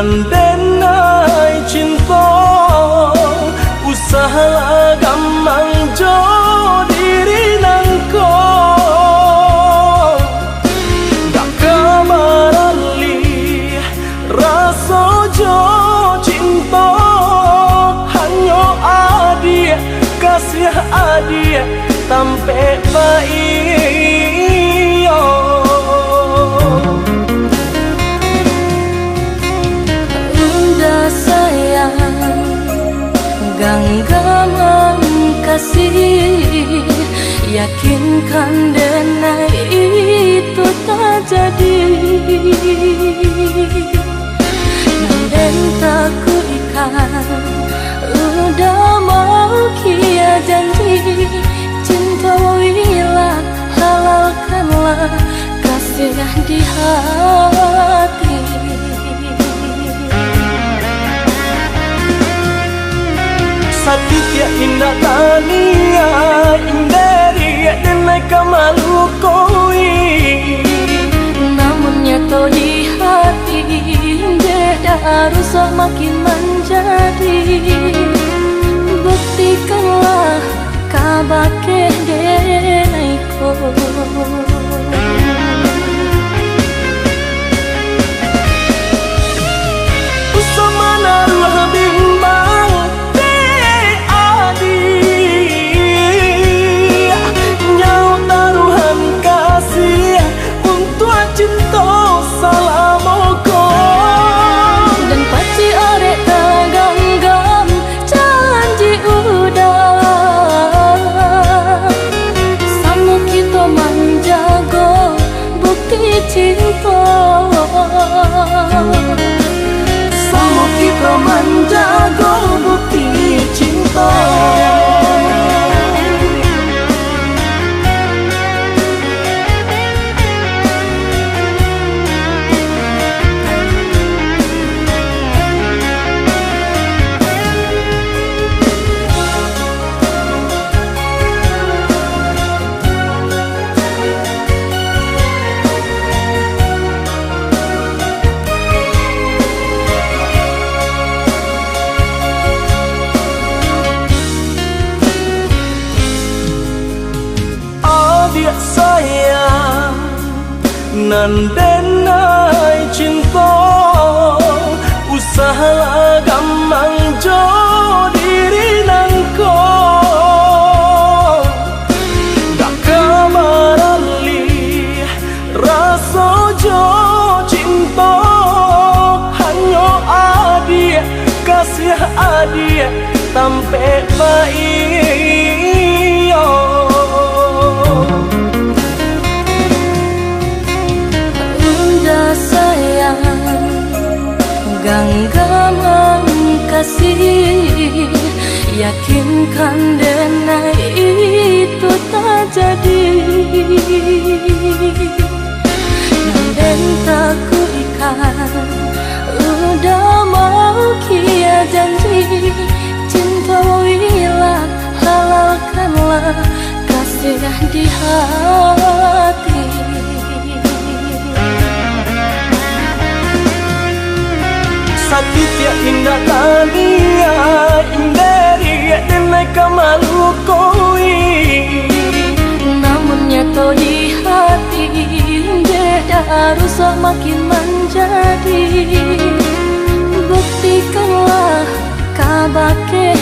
denai cinta usaha gamang jo diri nangko dak kamarali rasa jo cinta hanya adia kasih adia sampai baik Unda sayang genggaman kasih yakinkan denai itu tak jadi dan tak ku ikan udah mau kia janji cinta wilah halalkanlah kasih di hati Satya indah tania inderi denai kamalu koi namun nyato di hati beda rusak makin menjadi buktikanlah kabake denaiko usamana ruh bimbang cinta salamoko dan paci arek taganggam janji udah sama kita menjaga bukti cinta sama kita menjaga bukti cinta sayang nan denai cinta usaha gamang jo diri nangko dak kamarali rasa jo cinta hanya adia kasih adia sampai baik genggaman kasih yakinkan denai itu tak jadi dan tak ku ikan udah mau kia janji cinta wilah halalkanlah kasih di hati Satya indah tania inderi denai kamalu koi namun nyato di hati beda rusak makin menjadi buktikanlah kabake